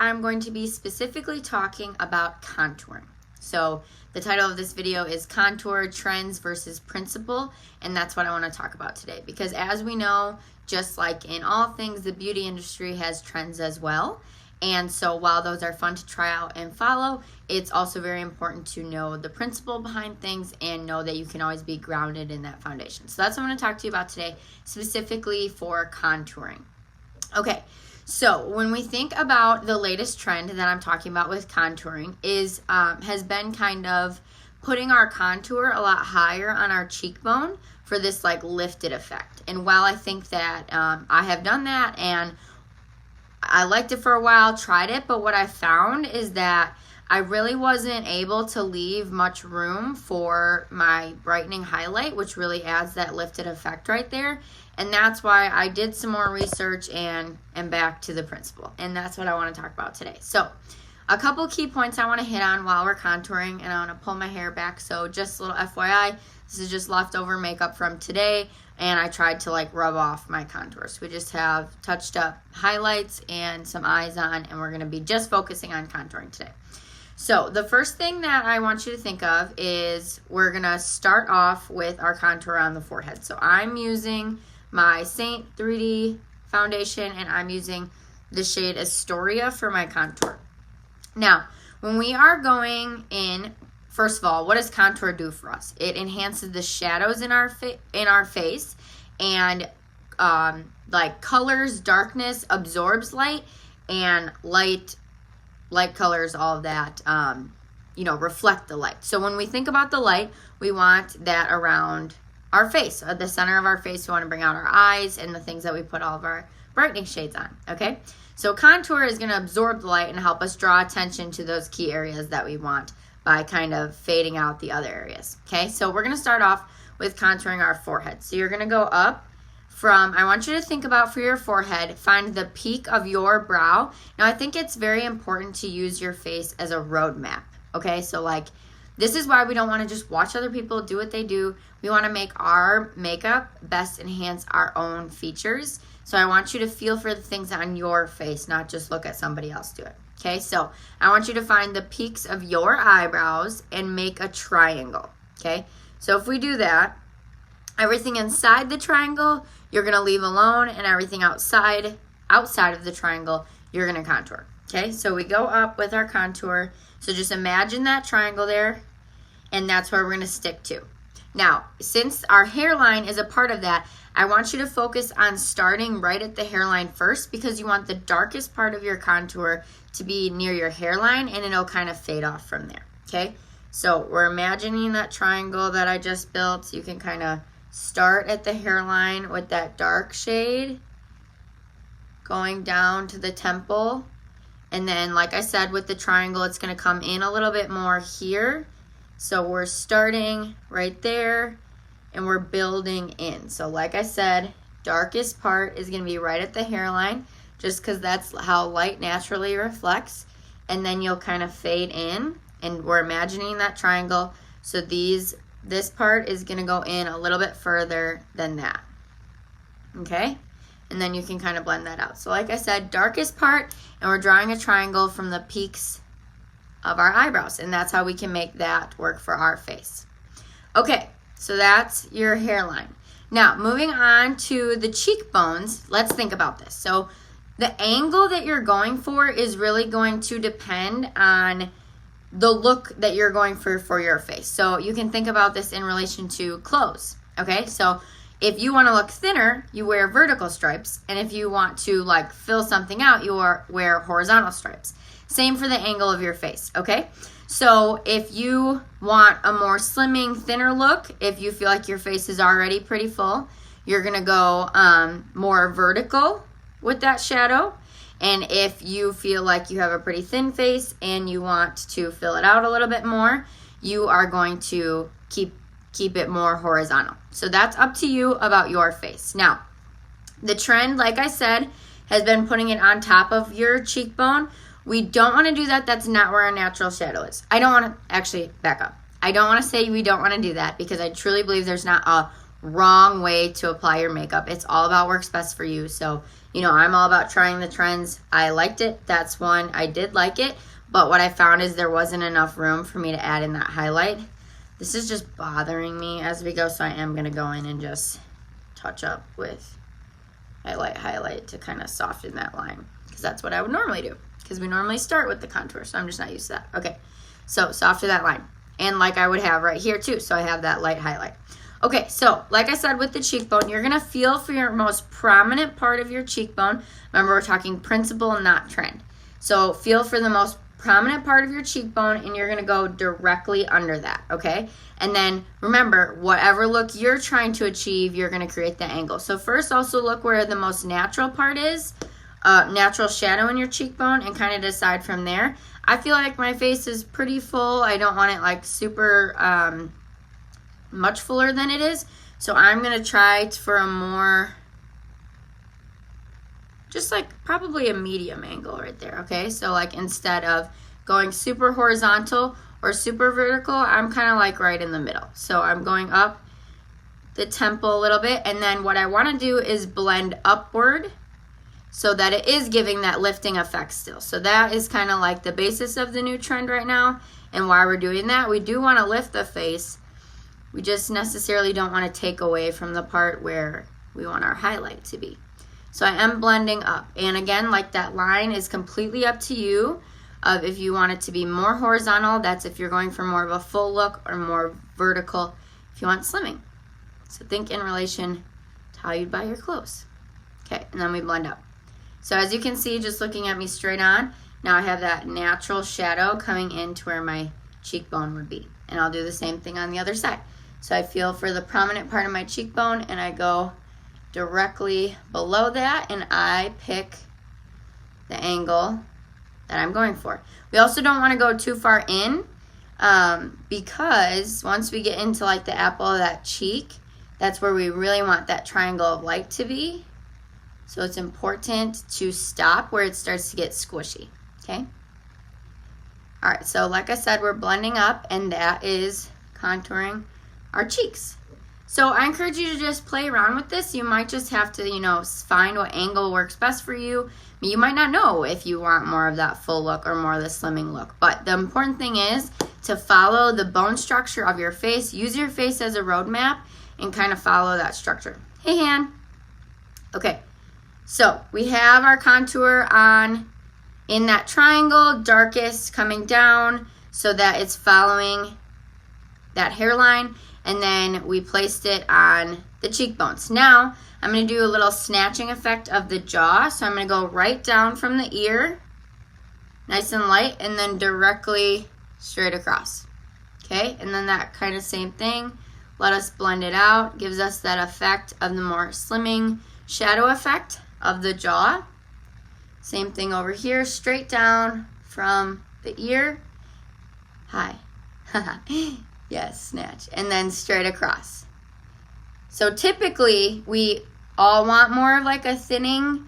I'm going to be specifically talking about contouring. So the title of this video is Contour Trends versus Principle, and that's what I want to talk about today. Because as we know, just like in all things, the beauty industry has trends as well. And so while those are fun to try out and follow, it's also very important to know the principle behind things and know that you can always be grounded in that foundation. So that's what I'm going to talk to you about today, specifically for contouring. Okay, so when we think about the latest trend that I'm talking about with contouring has been kind of putting our contour a lot higher on our cheekbone for this like lifted effect. And while I think that I have done that and I liked it for a while, tried it, but what I found is that I really wasn't able to leave much room for my brightening highlight, which really adds that lifted effect right there. And that's why I did some more research and am back to the principle. And that's what I want to talk about today. So a couple key points I want to hit on while we're contouring, and I want to pull my hair back. So just a little FYI, this is just leftover makeup from today, and I tried to like rub off my contours. So we just have touched up highlights and some eyes on, and we're going to be just focusing on contouring today. So the first thing that I want you to think of is we're going to start off with our contour on the forehead. So I'm using my Saint 3D foundation, and I'm using the shade Astoria for my contour. Now, when we are going in, first of all, what does contour do for us? It enhances the shadows in our face, and like colors, darkness absorbs light, and light colors, all of that, reflect the light. So when we think about the light, we want that around our face, at the center of our face. We want to bring out our eyes and the things that we put all of our brightening shades on, okay? So contour is going to absorb the light and help us draw attention to those key areas that we want by kind of fading out the other areas, okay? So we're going to start off with contouring our forehead. So you're going to go up from, I want you to think about for your forehead, find the peak of your brow. Now, I think it's very important to use your face as a roadmap, okay? So like, this is why we don't want to just watch other people do what they do. We want to make our makeup best enhance our own features. So I want you to feel for the things on your face, not just look at somebody else do it. Okay, so I want you to find the peaks of your eyebrows and make a triangle. Okay, so if we do that, everything inside the triangle you're going to leave alone, and everything outside of the triangle you're going to contour. Okay, so we go up with our contour. So just imagine that triangle there, and that's where we're going to stick to. Now, since our hairline is a part of that, I want you to focus on starting right at the hairline first, because you want the darkest part of your contour to be near your hairline, and it'll kind of fade off from there, okay? So we're imagining that triangle that I just built. You can kind of start at the hairline with that dark shade, going down to the temple, and then, like I said, with the triangle, it's going to come in a little bit more here. So we're starting right there, and we're building in. So like I said, darkest part is going to be right at the hairline, just because that's how light naturally reflects. And then you'll kind of fade in, and we're imagining that triangle. So this part is going to go in a little bit further than that. Okay? And then you can kind of blend that out. So like I said, darkest part, and we're drawing a triangle from the peaks of our eyebrows, and that's how we can make that work for our face. Okay, so that's your hairline. Now, moving on to the cheekbones, let's think about this. So the angle that you're going for is really going to depend on the look that you're going for your face. So you can think about this in relation to clothes, okay? So if you want to look thinner, you wear vertical stripes, and if you want to like fill something out, you wear horizontal stripes. Same for the angle of your face, okay? So if you want a more slimming, thinner look, if you feel like your face is already pretty full, you're going to go more vertical with that shadow. And if you feel like you have a pretty thin face and you want to fill it out a little bit more, you are going to keep it more horizontal. So that's up to you about your face. Now, the trend, like I said, has been putting it on top of your cheekbone. We don't want to do that. That's not where our natural shadow is. I don't want to, actually, back up. I don't want to say we don't want to do that, because I truly believe there's not a wrong way to apply your makeup. It's all about works best for you. So You know, I'm all about trying the trends. I liked it. That's one. I did like it. But what I found is there wasn't enough room for me to add in that highlight. This is just bothering me as we go, so I am going to go in and just touch up with highlight to kind of soften that line, because that's what I would normally do, because we normally start with the contour, so I'm just not used to that. Okay, so soften that line, and like I would have right here too, so I have that light highlight. Okay, so like I said with the cheekbone, you're gonna feel for your most prominent part of your cheekbone. Remember, we're talking principle, not trend. So feel for the most prominent part of your cheekbone, and you're gonna go directly under that, okay? And then remember, whatever look you're trying to achieve, you're gonna create the angle. So first, also look where the most natural part is, natural shadow in your cheekbone, and kind of decide from there. I feel like my face is pretty full. I don't want it like super much fuller than it is. So I'm gonna try for a more, just like probably a medium angle right there, okay? So like instead of going super horizontal or super vertical, I'm kind of like right in the middle. So I'm going up the temple a little bit, and then what I want to do is blend upward so that it is giving that lifting effect still. So that is kind of like the basis of the new trend right now, and why we're doing that. We do want to lift the face. We just necessarily don't want to take away from the part where we want our highlight to be. So I am blending up. And again, like that line is completely up to you of if you want it to be more horizontal. That's if you're going for more of a full look, or more vertical if you want slimming. So think in relation to how you'd buy your clothes. Okay, and then we blend up. So as you can see, just looking at me straight on, now I have that natural shadow coming into where my cheekbone would be. And I'll do the same thing on the other side. So I feel for the prominent part of my cheekbone, and I go directly below that, and I pick the angle that I'm going for. We also don't want to go too far in, because once we get into like the apple of that cheek, that's where we really want that triangle of light to be. So it's important to stop where it starts to get squishy, okay? All right, so like I said, we're blending up, and that is contouring our cheeks. So I encourage you to just play around with this. You might just have to, you know, find what angle works best for you. You might not know if you want more of that full look or more of the slimming look. But the important thing is to follow the bone structure of your face. Use your face as a roadmap and kind of follow that structure. Hey, Han. Okay, so we have our contour on in that triangle, darkest coming down so that it's following that hairline. And then we placed it on the cheekbones. Now, I'm going to do a little snatching effect of the jaw. So I'm going to go right down from the ear, nice and light, and then directly straight across. Okay, and then that kind of same thing. Let us blend it out. Gives us that effect of the more slimming shadow effect of the jaw. Same thing over here, straight down from the ear. Hi. Yes, snatch. And then straight across. So typically, we all want more of like a thinning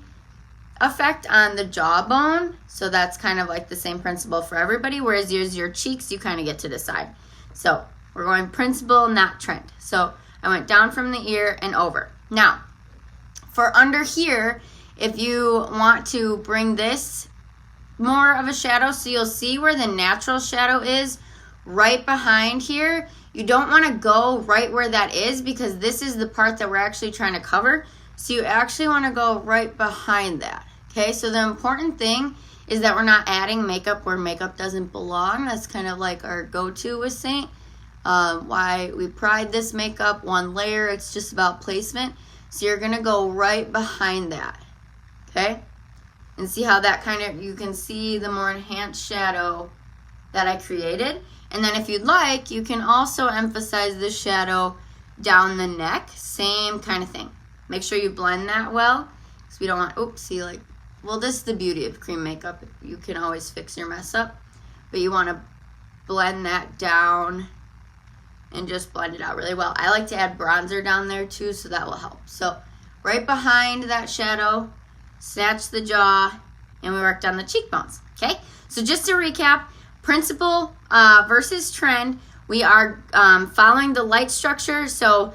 effect on the jawbone. So that's kind of like the same principle for everybody. Whereas your cheeks, you kind of get to decide. So we're going principle, not trend. So I went down from the ear and over. Now, for under here, if you want to bring this more of a shadow, so you'll see where the natural shadow is, right behind here. You don't want to go right where that is, because this is the part that we're actually trying to cover. So you actually want to go right behind that. Okay, so the important thing is that we're not adding makeup where makeup doesn't belong. That's kind of like our go-to with Saint. Why we pride this makeup one layer. It's just about placement. So you're going to go right behind that. Okay, and see how that kind of, you can see the more enhanced shadow that I created. And then if you'd like, you can also emphasize the shadow down the neck. Same kind of thing. Make sure you blend that well, because we don't want, oops, see, like, well, this is the beauty of cream makeup. You can always fix your mess up. But you want to blend that down and just blend it out really well. I like to add bronzer down there too, so that will help. So right behind that shadow, snatch the jaw, and we worked on the cheekbones, okay? So just to recap, principle versus trend, we are following the light structure. So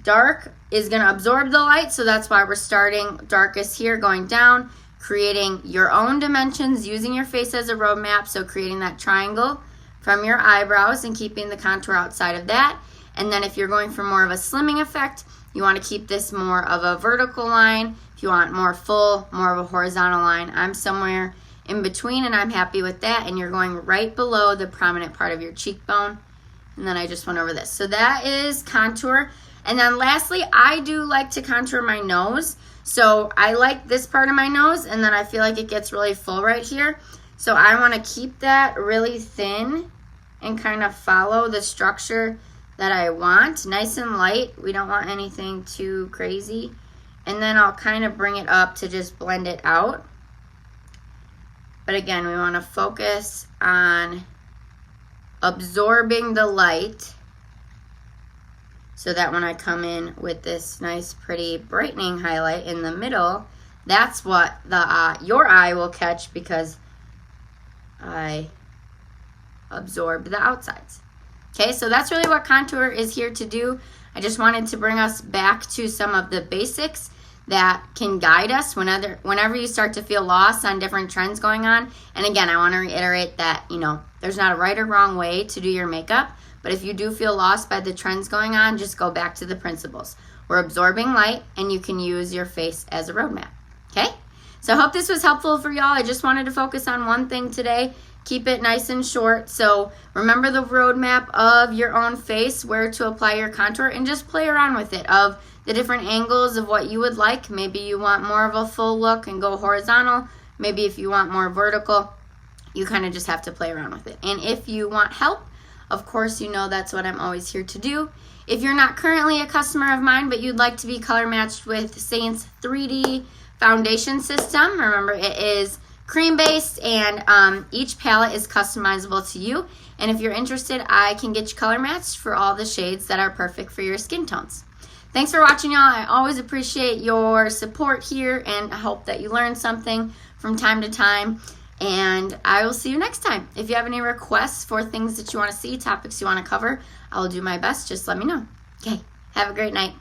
dark is going to absorb the light, so that's why we're starting darkest here, going down, creating your own dimensions, using your face as a roadmap, so creating that triangle from your eyebrows and keeping the contour outside of that. And then if you're going for more of a slimming effect, you want to keep this more of a vertical line. If you want more full, more of a horizontal line, I'm somewhere in between and I'm happy with that. And you're going right below the prominent part of your cheekbone. And then I just went over this. So that is contour. And then lastly, I do like to contour my nose. So I like this part of my nose, and then I feel like it gets really full right here. So I want to keep that really thin and kind of follow the structure that I want. Nice and light. We don't want anything too crazy. And then I'll kind of bring it up to just blend it out. But again, we want to focus on absorbing the light so that when I come in with this nice pretty brightening highlight in the middle, that's what your eye will catch, because I absorbed the outsides. Okay, so that's really what contour is here to do. I just wanted to bring us back to some of the basics that can guide us whenever you start to feel lost on different trends going on. And again, I want to reiterate that, there's not a right or wrong way to do your makeup, but if you do feel lost by the trends going on, just go back to the principles. We're absorbing light, and you can use your face as a roadmap. Okay? So I hope this was helpful for y'all. I just wanted to focus on one thing today. Keep it nice and short. So remember the roadmap of your own face, where to apply your contour, and just play around with it of the different angles of what you would like. Maybe you want more of a full look and go horizontal. Maybe if you want more vertical, you kind of just have to play around with it. And if you want help, of course, that's what I'm always here to do. If you're not currently a customer of mine, but you'd like to be color matched with Saint's 3D foundation system, remember it is cream based, and each palette is customizable to you. And if you're interested, I can get you color matched for all the shades that are perfect for your skin tones. Thanks for watching, y'all. I always appreciate your support here, and I hope that you learn something from time to time. And I will see you next time. If you have any requests for things that you want to see, topics you want to cover, I will do my best. Just let me know. Okay, have a great night.